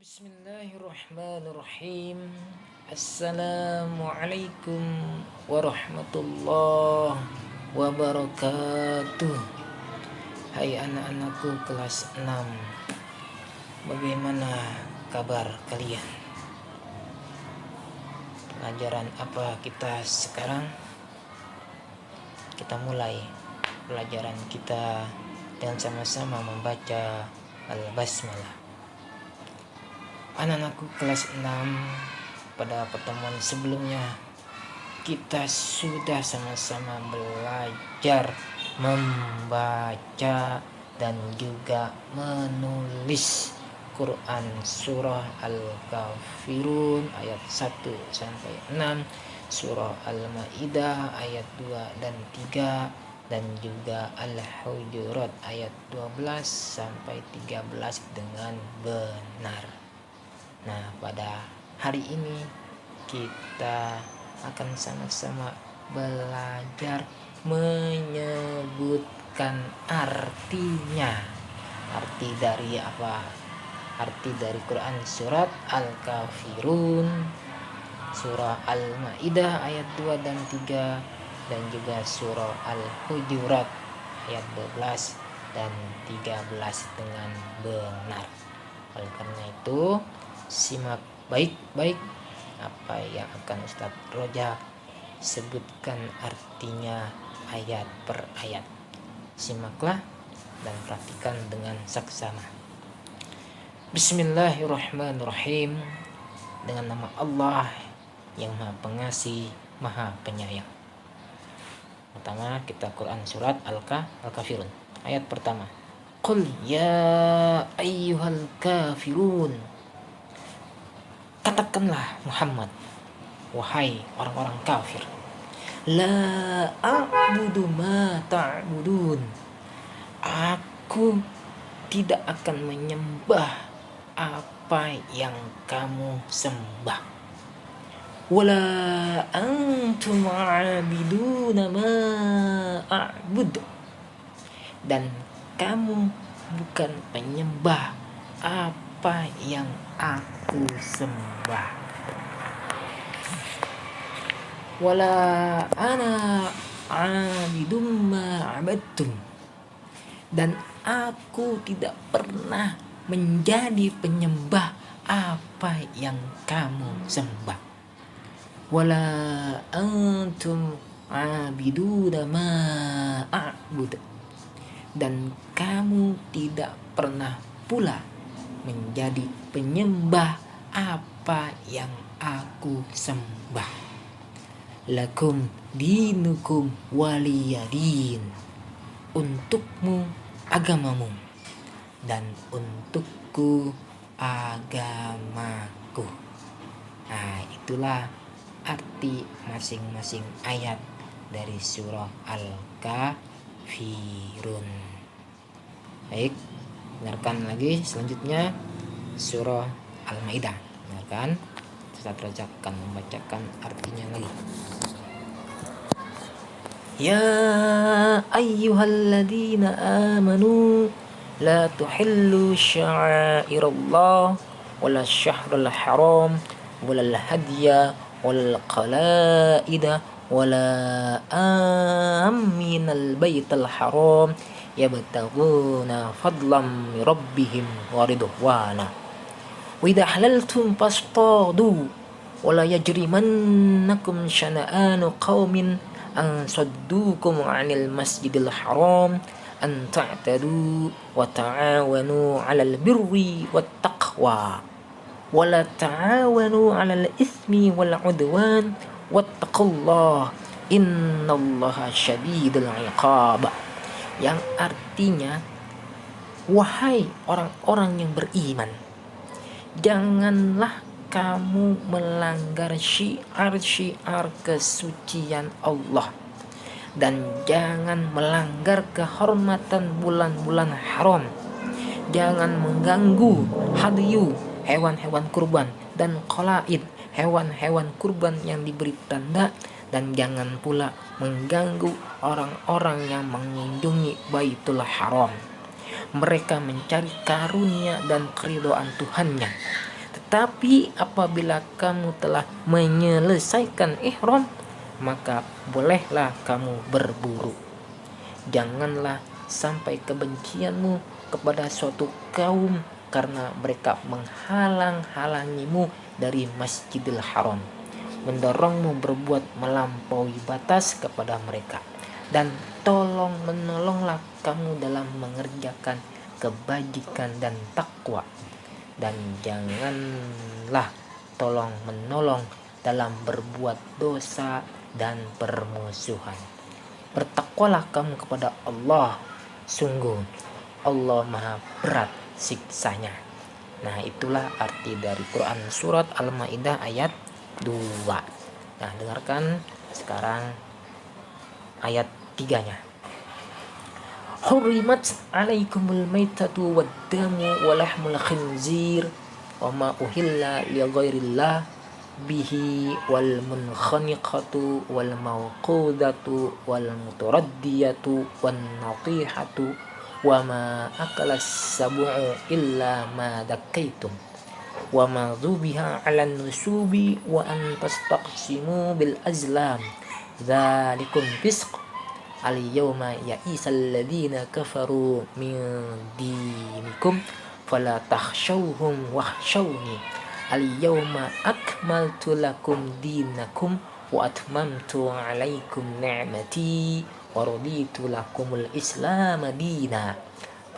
Bismillahirrahmanirrahim. Assalamualaikum warahmatullahi wabarakatuh. Hai anak-anakku kelas 6. Bagaimana kabar kalian? Pelajaran apa kita sekarang? Kita mulai pelajaran kita dan sama-sama membaca Al-Basmalah. Anak-anakku kelas 6, pada pertemuan sebelumnya kita sudah sama-sama belajar membaca dan juga menulis Quran surah Al-Kafirun ayat 1 sampai 6, surah Al-Maidah ayat 2 dan 3, dan juga Al-Hujurat ayat 12 sampai 13 dengan benar. Nah, pada hari ini kita akan sama-sama belajar menyebutkan artinya. Arti dari apa? Arti dari Quran surat Al-Kafirun, surah Al-Maidah ayat 2 dan 3, dan juga surah Al-Hujurat ayat 12 dan 13 dengan benar. Oleh karena itu, simak baik-baik apa yang akan Ustadz Rojak sebutkan artinya ayat per ayat. Simaklah dan perhatikan dengan saksama. Bismillahirrahmanirrahim. Dengan nama Allah yang Maha Pengasih, Maha Penyayang. Pertama, kita Quran surat Al-Kafirun. Ayat pertama. Qul ya ayyuhal kafirun. Katakanlah Muhammad, wahai orang-orang kafir. La a'budu ma ta'budun. Aku tidak akan menyembah apa yang kamu sembah. Wala antum a'biduna ma a'bud. Dan kamu bukan penyembah apa yang aku sembah. Wala ana abidum ma abadtum. Dan aku tidak pernah menjadi penyembah apa yang kamu sembah. Wala antum abiduna ma a'bud. Dan kamu tidak pernah pula menjadi penyembah apa yang aku sembah. Lakum dinukum waliyadin. Untukmu agamamu, dan untukku agamaku. Nah, itulah arti masing-masing ayat dari surah Al-Kafirun. Baik, dengarkan lagi selanjutnya surah Al-Maidah. Dengarkan, Ustaz Rajak akan membacakan artinya lagi. Ya ayyuhalladzina amanu la tuhillu sya'airallah wala syahrul haram wala hadya wala qalaida wala aminal baital haram yabtaghuna fadlan min rabbihim wa ridwana. Wa idza halaltum fastadu wala yajrimannakum syana'anu qaumin an saddukum 'anil masjidil haram an ta'tadu wa ta'awanu 'alal birri wat taqwa wa la ta'awanu 'alal itsmi wal 'udwan wattaqullaha innallaha syadidul 'iqab. Yang artinya, wahai orang-orang yang beriman, janganlah kamu melanggar syiar-syiar kesucian Allah, dan jangan melanggar kehormatan bulan-bulan haram. Jangan mengganggu hadyu, hewan-hewan kurban, dan qalaid, hewan-hewan kurban yang diberi tanda, dan jangan pula mengganggu orang-orang yang mengunjungi Baitul Haram. Mereka mencari karunia dan keridhaan Tuhannya, Tetapi apabila kamu telah menyelesaikan ihram, maka bolehlah kamu berburu. Janganlah sampai kebencianmu kepada suatu kaum karena mereka menghalang-halangimu dari Masjidil Haram, mendorongmu berbuat melampaui batas kepada mereka. Dan tolong menolonglah kamu dalam mengerjakan kebajikan dan takwa, dan janganlah tolong menolong dalam berbuat dosa dan permusuhan. Bertakwalah kamu kepada Allah, sungguh Allah maha berat siksanya. Nah, itulah arti dari Quran surat Al-Maidah ayat 2. Nah, dengarkan sekarang ayat 3-nya. Hurrimat alaikumul maitatu wad-damu wa lahmul khinzir wa ma uhilla li ghairillah bihi wal munkhaniqatu wal mawqudatu wal mutaraddiyatu wan natihatu wa ma akalas sab'u illa ma dakkaitum wa ma dhubiha 'alan nusubi wa an tastaqsimu bil azlam dzalikum fisq al-yawma ya'isal ladzina kafaru min dinikum fala takhshawhum wakhshawni al-yawma akmaltu lakum dinakum wa atmamtu 'alaikum ni'mati wa raditu lakumul islam dina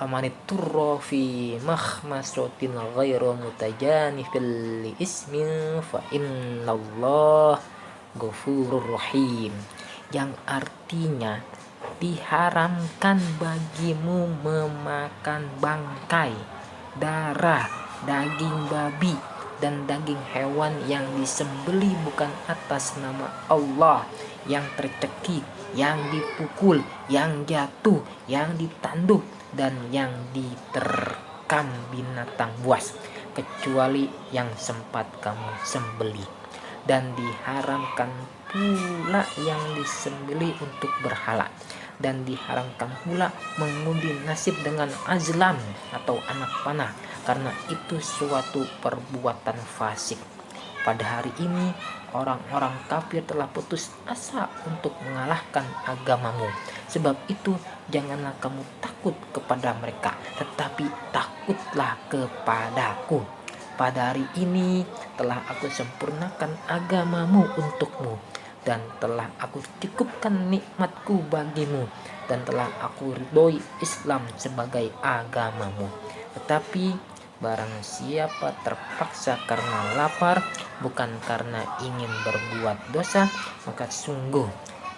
faman ittara fi makhmasatin ghairu mutajanifil li ismin fa innallaha ghafurur rahim, yang artinya diharamkan bagimu memakan bangkai, darah, daging babi dan daging hewan yang disembelih bukan atas nama Allah, yang tercekik, yang dipukul, yang jatuh, yang ditanduk, dan yang diterkam binatang buas, kecuali yang sempat kamu sembelih. Dan diharamkan pula yang disembelih untuk berhala, dan diharamkan pula mengundi nasib dengan azlam atau anak panah, karena itu suatu perbuatan fasik. Pada hari ini orang-orang kafir telah putus asa untuk mengalahkan agamamu. Sebab itu janganlah kamu takut kepada mereka, tetapi takutlah kepadaku. Pada hari ini telah aku sempurnakan agamamu untukmu, dan telah aku cukupkan nikmatku bagimu, dan telah aku ridhoi Islam sebagai agamamu. Tetapi barang siapa terpaksa karena lapar, bukan karena ingin berbuat dosa, maka sungguh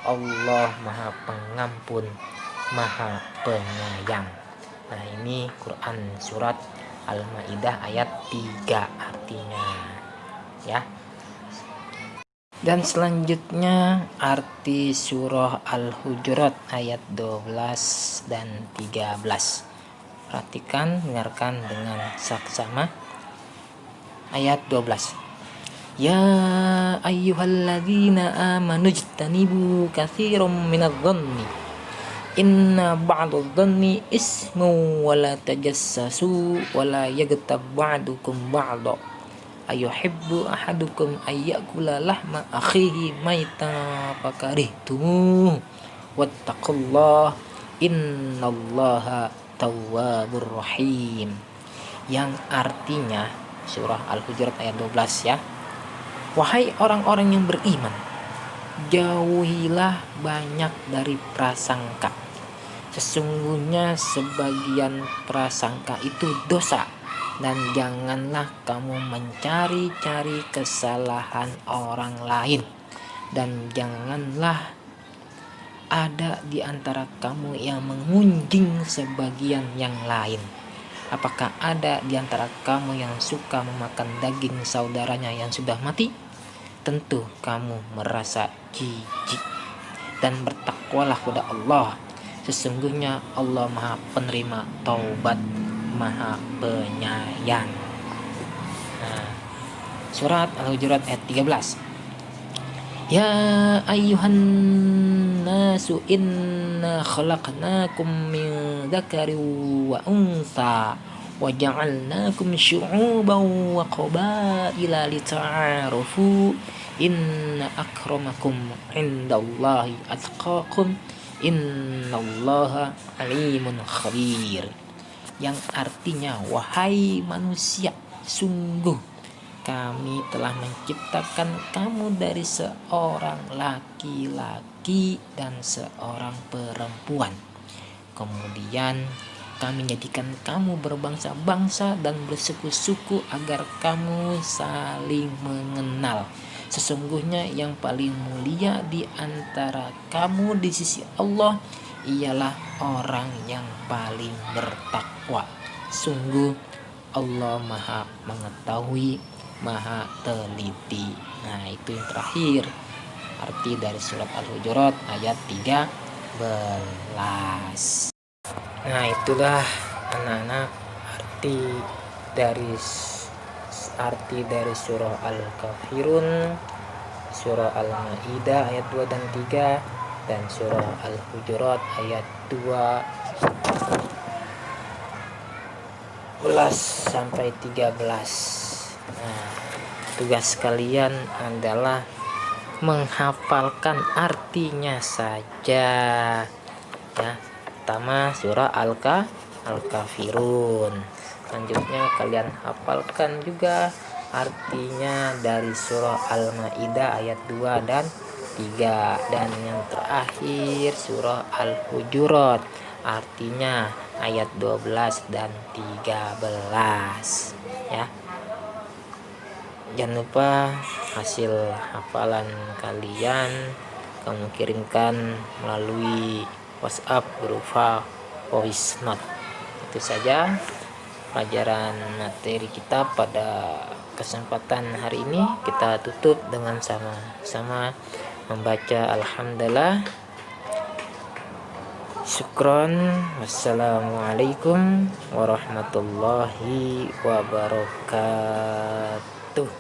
Allah maha pengampun, maha penyayang. Nah, ini Quran surat Al-Maidah ayat 3 artinya, ya. Dan selanjutnya arti surah Al-Hujurat ayat 12 dan 13. Perhatikan, dengarkan dengan saksama. Ayat 12. Ya ayyuhalladzina amanu ijtanibu katsiran minadh-dhanni inna ba'dadh-dhanni ismu wa la tajassasu wa la yaghtab ba'dukum ba'dha ayuhibbu ahadukum ayyakula lahma akhihi maitan fakarihtumuh wattaqullah innallaha tawwabur rahim, yang artinya surah Al-Hujurat ayat 12, ya. Wahai orang-orang yang beriman, jauhilah banyak dari prasangka. Sesungguhnya sebagian prasangka itu dosa, dan janganlah kamu mencari-cari kesalahan orang lain, dan janganlah ada di antara kamu yang mengunjing sebagian yang lain. Apakah ada di antara kamu yang suka memakan daging saudaranya yang sudah mati? Tentu kamu merasa jijik. Dan bertakwalah kepada Allah. Sesungguhnya Allah maha penerima taubat, maha penyayang. Nah, surat Al-Hujurat ayat 13. Ya ayyuhan nasu inna khalaqnakum min dzakarin wa untha وجعلناكم شعوبا وقبائل لتعارفوا إن أكرمكم عند الله أتقاكم إن الله عليم خبير, yang artinya wahai manusia, sungguh kami telah menciptakan kamu dari seorang laki-laki dan seorang perempuan. Kemudian kami jadikan kamu berbangsa-bangsa dan bersuku-suku agar kamu saling mengenal. Sesungguhnya yang paling mulia di antara kamu di sisi Allah ialah orang yang paling bertakwa. Sungguh Allah Maha Mengetahui, Maha Teliti. Nah, itu yang terakhir, arti dari surat Al-Hujurat ayat 13. Nah, itulah anak-anak arti dari surah Al-Kafirun, surah Al-Maidah ayat 2 dan 3, dan surah Al-Hujurat ayat 12 sampai 13. Nah, tugas kalian adalah menghafalkan artinya saja ya. Pertama surah Al-Kafirun. Selanjutnya kalian hafalkan juga artinya dari surah Al-Maidah ayat 2 dan 3, dan yang terakhir surah Al-Hujurat artinya ayat 12 dan 13 ya. Jangan lupa hasil hafalan kalian kamu kirimkan melalui WhatsApp berupa voice note. Itu saja pelajaran materi kita pada kesempatan hari ini. Kita tutup dengan sama-sama membaca Alhamdulillah. Syukron. Wassalamualaikum warahmatullahi wabarakatuh.